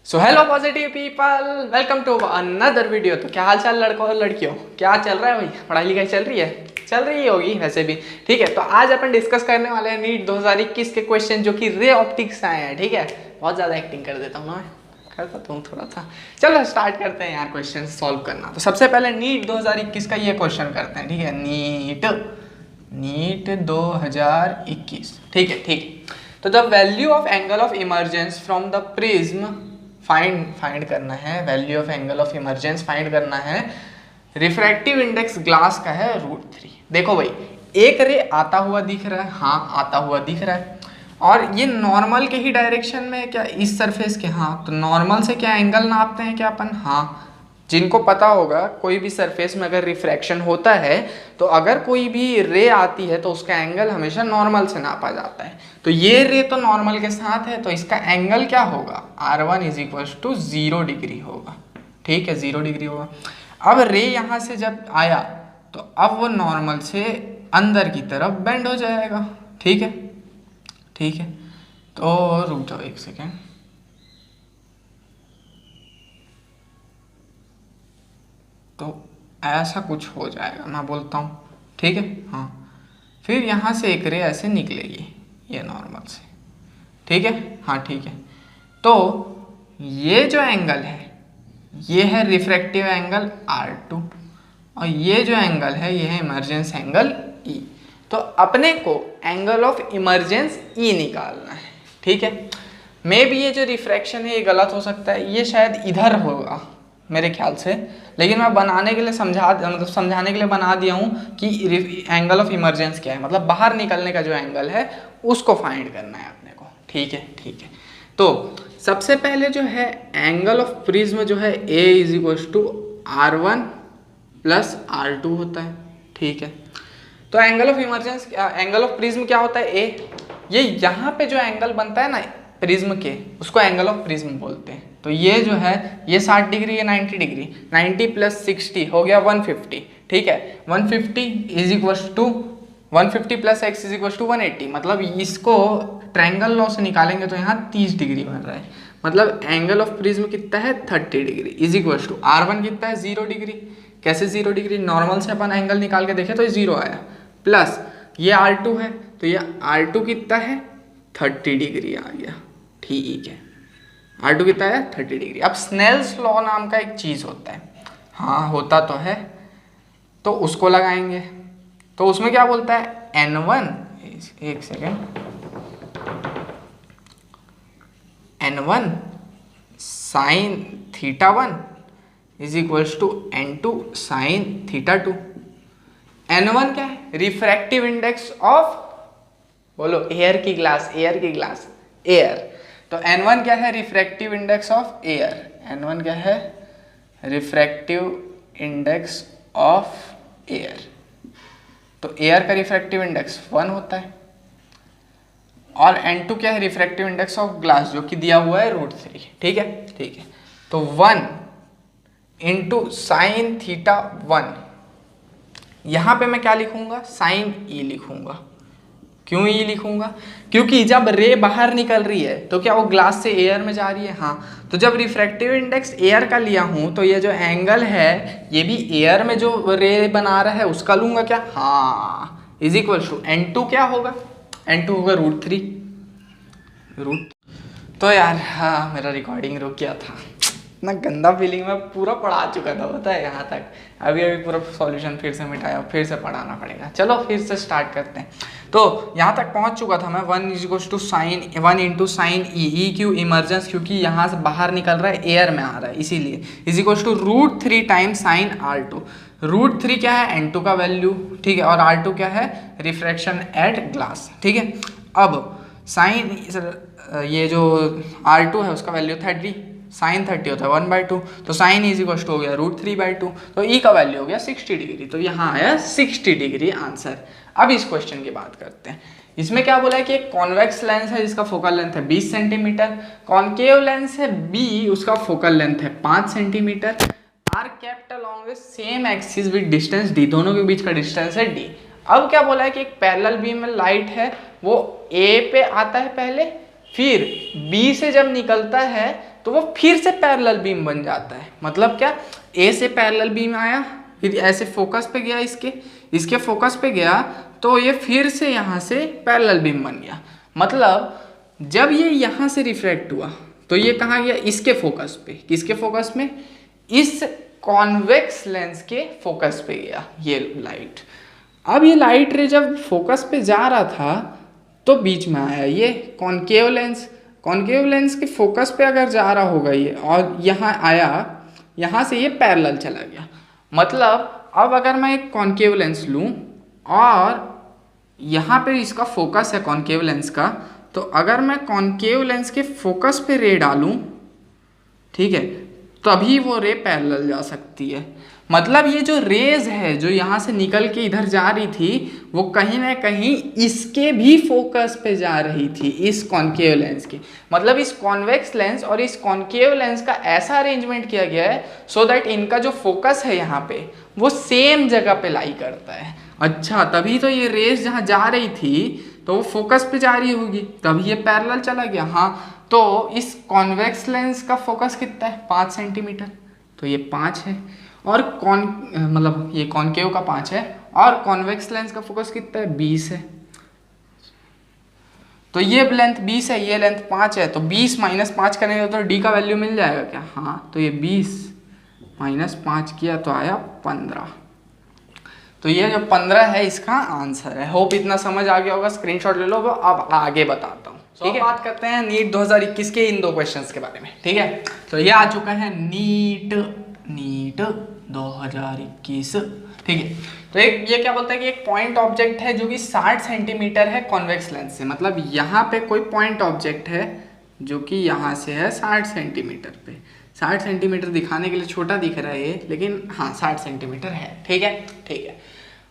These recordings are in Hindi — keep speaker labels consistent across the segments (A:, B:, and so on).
A: So hello positive people, welcome to another video. तो क्या हाल चाल लड़कों और लड़कियों, क्या चल रहा है भाई? पढ़ाई लिखाई चल रही है? चल रही होगी वैसे भी। ठीक है, तो आज अपन डिस्कस करने वाले हैं नीट 2021 के क्वेश्चन जो कि रे ऑप्टिक्स से आए हैं। ठीक है, बहुत ज़्यादा एक्टिंग कर देता हूँ ना, करता तो हूँ थोड़ा सा। चलो स्टार्ट करते हैं यार क्वेश्चन सॉल्व करना। तो सबसे पहले नीट 2021 का ये क्वेश्चन करते हैं। ठीक है, नीट 2021। ठीक है ठीक। तो the value of angle of emergence from the prism find करना है। Value of angle of emergence find करना है। रिफ्रैक्टिव इंडेक्स ग्लास का है √3। देखो भाई, एक रे आता हुआ दिख रहा है, हाँ आता हुआ दिख रहा है, और ये नॉर्मल के ही डायरेक्शन में है क्या, इस सरफेस के? हाँ, तो नॉर्मल से क्या एंगल नापते हैं क्या अपन? हाँ, जिनको पता होगा कोई भी सरफेस में अगर रिफ्रैक्शन होता है तो अगर कोई भी रे आती है तो उसका एंगल हमेशा नॉर्मल से नापा जाता है। तो ये रे तो नॉर्मल के साथ है, तो इसका एंगल क्या होगा? R1 = 0 डिग्री होगा। ठीक है, 0 डिग्री होगा। अब रे यहाँ से जब आया तो अब वो नॉर्मल से अंदर की तरफ बेंड हो जाएगा। ठीक है ठीक है, तो रुक जाओ एक सेकेंड। तो ऐसा कुछ हो जाएगा, मैं बोलता हूँ। ठीक है, हाँ। फिर यहाँ से एक रे ऐसे निकलेगी, ये नॉर्मल से। ठीक है, हाँ ठीक है। तो ये जो एंगल है ये है रिफ्रैक्टिव एंगल R2, और ये जो एंगल है ये है इमर्जेंस एंगल E। तो अपने को एंगल ऑफ इमर्जेंस E निकालना है। ठीक है, मे भी ये जो रिफ्रैक्शन है ये गलत हो सकता है, ये शायद इधर होगा मेरे ख्याल से, लेकिन मैं बनाने के लिए समझाने के लिए बना दिया हूँ कि एंगल ऑफ इमर्जेंस क्या है, मतलब बाहर निकलने का जो एंगल है उसको फाइंड करना है अपने को। ठीक है ठीक है। तो सबसे पहले जो है एंगल ऑफ प्रिज्म जो है A = R1 + R2 होता है। ठीक है, तो angle of emergence angle of prism क्या होता है? A। ये यहाँ पे जो एंगल बनता है ना प्रिज्म के, उसको एंगल ऑफ प्रिज्म बोलते हैं। तो ये जो है ये 60 डिग्री, ये 90 डिग्री, 90 + 60 हो गया 150। ठीक है, 150 + x = 180। मतलब इसको ट्रायंगल लॉ से निकालेंगे तो यहाँ 30 डिग्री बन रहा है। मतलब एंगल ऑफ प्रिज्म कितना है? 30 डिग्री = R1 कितना है? 0 डिग्री। कैसे 0 डिग्री? नॉर्मल से अपन एंगल निकाल के देखे तो 0 आया, प्लस ये R2 है तो ये R2 कितना है? 30 डिग्री आ गया। ठीक है, R2 कितना है? 30 डिग्री। अब स्नेल्स लॉ नाम का एक चीज़ होता है, हाँ होता तो है, तो उसको लगाएंगे। तो उसमें क्या बोलता है? N1, एक second, N1 sin θ1 = N2 sin θ2। N1 क्या है? रिफ्रैक्टिव इंडेक्स ऑफ, बोलो, एयर की ग्लास, एयर की ग्लास, एयर। तो N1 क्या है? Refractive index of air. N1 क्या है? Refractive index of air. तो एयर का रिफ्रैक्टिव इंडेक्स 1 होता है, और N2 क्या है? रिफ्रैक्टिव इंडेक्स ऑफ ग्लास, जो कि दिया हुआ है √3। ठीक है ठीक है, तो 1 × sin θ1, यहाँ पे मैं क्या लिखूंगा? sin E लिखूंगा। क्यों E लिखूंगा? क्योंकि जब रे बाहर निकल रही है तो क्या वो ग्लास से एयर में जा रही है? हाँ, तो जब रिफ्रैक्टिव इंडेक्स एयर का लिया हूँ तो ये जो एंगल है ये भी एयर में जो रे बना रहा है उसका लूंगा क्या? हाँ, = N2 क्या होगा? N2 होगा √3। तो यार हाँ, मेरा रिकॉर्डिंग रुक गया था ना, गंदा फीलिंग में पूरा पढ़ा चुका था, पता है यहाँ तक। अभी पूरा सॉल्यूशन फिर से मिटाया, फिर से पढ़ाना पड़ेगा। चलो फिर से स्टार्ट करते हैं। तो यहाँ तक पहुँच चुका था मैं। 1 × sin E क्यों? इमर्जेंस, क्योंकि यहाँ से बाहर निकल रहा है, एयर में आ रहा है, इसीलिए = √3 टाइम्स sin R2। √3 क्या है? N2 का वैल्यू। ठीक है, और R2 क्या है? Refraction at glass. ठीक है, अब साइन ये जो R2 है उसका वैल्यू 30, sin 30 होता है 1/2, तो sin = हो गया √3/2, तो E का वैल्यू हो गया 60 डिग्री। तो यहाँ आया 60 डिग्री आंसर। अब इस क्वेश्चन की बात करते हैं। इसमें क्या बोला है कि एक कॉन्वेक्स लेंस है जिसका फोकल लेंथ है 20 सेंटीमीटर, कॉन्केव लेंस है B, उसका फोकल लेंथ है 5 centimetre, are kept along the same axis with distance D, दोनों के बीच का डिस्टेंस है D। अब क्या बोला है कि एक पैरेलल बीम में लाइट है, वो A पे आता है पहले, फिर B से जब निकलता है तो वो फिर से पैरेलल बीम बन जाता है। मतलब क्या, ए से पैरेलल बीम आया, फिर ऐसे फोकस पे गया, इसके फोकस पे गया, तो ये फिर से यहाँ से पैरेलल बीम बन गया। मतलब जब ये यहाँ से रिफ्रैक्ट हुआ तो ये कहाँ गया, इसके फोकस पे। किसके फोकस में, इस कॉन्वेक्स लेंस के फोकस पे गया ये लाइट। अब ये लाइट रे जब फोकस पे जा रहा था तो बीच में आया ये कॉनकेव लेंस। कॉनकेव लेंस के फोकस पे अगर जा रहा होगा ये और यहाँ आया, यहाँ से ये पैरेलल चला गया। मतलब अब अगर मैं एक कॉनकेव लेंस लूँ और यहाँ पे इसका फोकस है कॉनकेव लेंस का, तो अगर मैं कॉनकेव लेंस के फोकस पे रे डालूँ, ठीक है, तभी वो रे पैरेलल जा सकती है। मतलब ये जो रेज है जो यहाँ से निकल के इधर जा रही थी, वो कहीं ना कहीं इसके भी फोकस पे जा रही थी, इस कॉनकेव लेंस के। मतलब इस कॉन्वेक्स लेंस और इस कॉनकेव लेंस का ऐसा अरेंजमेंट किया गया है सो दैट इनका जो फोकस है यहाँ पे वो सेम जगह पे लाई करता है। अच्छा, तभी तो ये रेज जहाँ जा रही थी तो वो फोकस पे जा रही होगी, तभी ये पैरेलल चला गया। हाँ, तो इस कॉन्वेक्स लेंस का फोकस कितना है, 5 सेंटीमीटर, तो ये 5 है। और मतलब ये कॉनकेव का 5 है और कॉन्वेक्स लेंस का फोकस कितना है, 20 है। तो ये लेंथ 20 है, ये लेंथ 5 है, तो 20 माइनस 5 करेंगे तो डी का वैल्यू मिल जाएगा क्या। हाँ, तो ये 20 माइनस 5 किया तो आया 15। तो ये जो 15 है इसका आंसर है। होप इतना समझ आ गया होगा, स्क्रीनशॉट ले लो। अब आगे बताता हूँ। ठीक है, बात करते हैं नीट 2021 के इन 2 क्वेश्चंस के बारे में। ठीक है, तो ये आ चुका है नीट 2021। ठीक है, तो ये क्या बोलता है कि एक पॉइंट ऑब्जेक्ट है जो कि 60 सेंटीमीटर है कॉन्वेक्स लेंस से। मतलब यहाँ पे कोई पॉइंट ऑब्जेक्ट है जो कि यहाँ से है 60 सेंटीमीटर पे। 60 सेंटीमीटर दिखाने के लिए छोटा दिख रहा है ये, लेकिन हाँ 60 सेंटीमीटर है। ठीक है, ठीक है।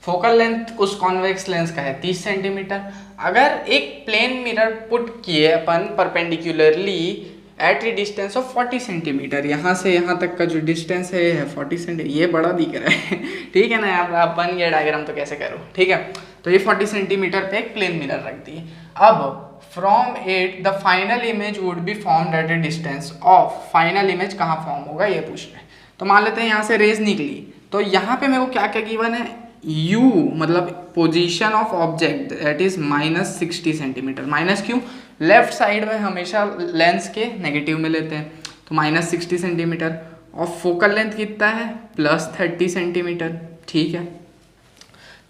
A: फोकल लेंथ उस कॉन्वेक्स लेंस का है 30 सेंटीमीटर। अगर एक प्लेन मिरर पुट किए अपन perpendicularly at a distance of 40 centimetre, यहाँ से यहाँ तक का जो डिस्टेंस है 40 सेंटीमीटर, ये बड़ा दिख रहा है ठीक है ना, आप बन गया डायग्राम तो कैसे करूँ। ठीक है, तो ये 40 सेंटीमीटर पे एक प्लेन मिरर रख दिए। अब from it the final image would be formed at a distance of, final image कहाँ फॉर्म होगा ये पूछ रहे हैं। तो मान लेते हैं यहाँ से रेज निकली, तो यहाँ पे मेरे को क्या क्या गिवन है, u मतलब position of object that is -60 centimetre. Minus क्यों, लेफ्ट साइड में हमेशा लेंस के नेगेटिव में लेते हैं, तो -60 सेंटीमीटर। और फोकल लेंथ कितना है, +30 सेंटीमीटर। ठीक है,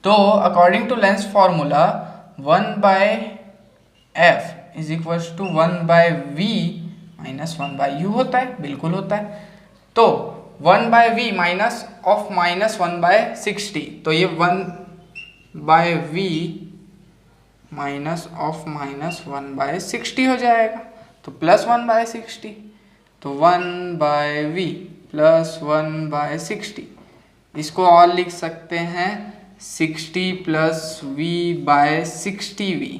A: तो according to lens formula 1/f is equal to 1/v minus 1/u होता है, बिल्कुल होता है। तो 1/v माइनस ऑफ -1/60, तो ये 1/v माइनस ऑफ -1/60 हो जाएगा, तो +1/60, तो 1/v प्लस 1/60। इसको और लिख सकते हैं 60 + v/60v।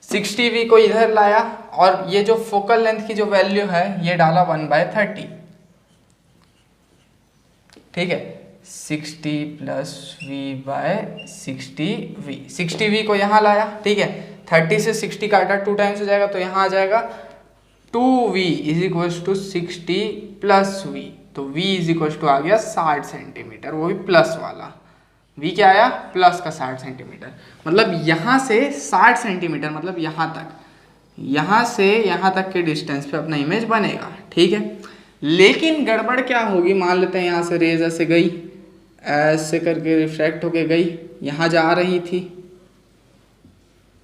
A: 60v को इधर लाया और ये जो फोकल लेंथ की जो वैल्यू है ये डाला 1/30। ठीक है, 60 + v/60v, 60v को यहाँ लाया। ठीक है, 30 से 60 काटा 2 टाइम्स हो जाएगा, तो यहाँ आ जाएगा 2v = 60 + v, तो v = आ गया 60 सेंटीमीटर, वो भी प्लस वाला। v क्या आया, प्लस का 60 सेंटीमीटर। मतलब यहाँ से 60 सेंटीमीटर, मतलब यहाँ तक, यहाँ से यहाँ तक के डिस्टेंस पे अपना इमेज बनेगा। ठीक है, लेकिन गड़बड़ क्या होगी, मान लेते हैं यहाँ से रेज ऐसे गई, ऐसे करके रिफ्रैक्ट होके गई, यहाँ जा रही थी,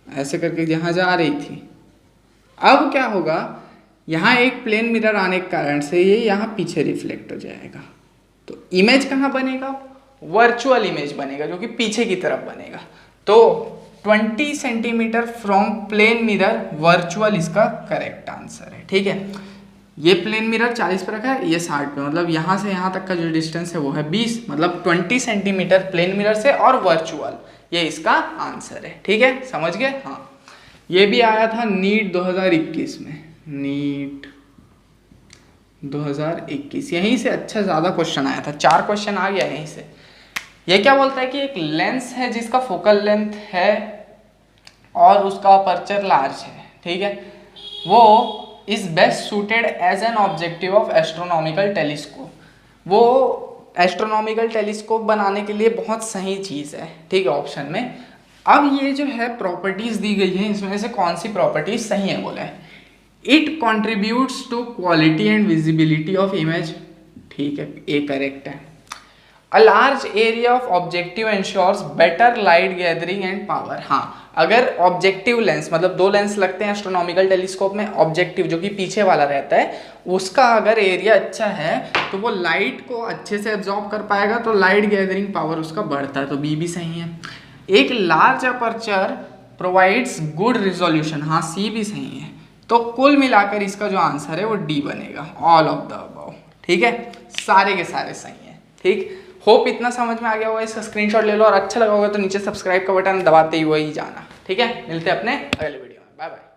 A: ऐसे करके यहाँ जा रही थी। अब क्या होगा, यहाँ एक प्लेन मिरर आने के कारण से ये यहाँ पीछे रिफ्लेक्ट हो जाएगा, तो इमेज कहाँ बनेगा, वर्चुअल इमेज बनेगा जो कि पीछे की तरफ बनेगा। तो 20 centimetre from plane mirror virtual इसका करेक्ट आंसर है। ठीक है, ये प्लेन मिरर 40 पे रखा है, ये 60 पे, मतलब यहाँ से यहाँ तक का जो डिस्टेंस है वो है 20, मतलब 20 सेंटीमीटर प्लेन मिरर से और वर्चुअल, ये इसका आंसर है। ठीक है, समझ गए। हाँ, ये भी आया था नीट 2021 में, नीट 2021 यहीं से अच्छा ज़्यादा क्वेश्चन आया था, 4 क्वेश्चन आ गया यहीं से। ये क्या बोलता है कि एक लेंस है जिसका फोकल लेंथ है और उसका अपर्चर लार्ज है। ठीक है, वो is best suited as an objective of astronomical telescope. वो एस्ट्रोनॉमिकल टेलीस्कोप बनाने के लिए बहुत सही चीज़ है, ठीक है, ऑप्शन में। अब ये जो है प्रॉपर्टीज़ दी गई है, इसमें से कौन सी प्रॉपर्टीज सही है बोला है। It contributes to quality and visibility of image, ठीक है, ये करेक्ट है। A large area of objective ensures better light gathering and power. हाँ, अगर ऑब्जेक्टिव लेंस मतलब 2 लेंस लगते हैं एस्ट्रोनॉमिकल टेलीस्कोप में, ऑब्जेक्टिव जो कि पीछे वाला रहता है उसका अगर एरिया अच्छा है तो वो लाइट को अच्छे से एब्जॉर्ब कर पाएगा, तो लाइट गैदरिंग पावर उसका बढ़ता है, तो बी भी सही है। एक large aperture provides good resolution, हाँ सी भी सही है। तो कुल मिलाकर इसका जो आंसर है वो डी बनेगा, ऑल ऑफ द अबव, ठीक है, सारे के सारे सही है। ठीक, होप इतना समझ में आ गया होगा, इसका स्क्रीनशॉट ले लो और अच्छा लगा होगा तो नीचे सब्सक्राइब का बटन दबाते ही वही जाना। ठीक है, मिलते हैं अपने अगले वीडियो में, बाय बाय।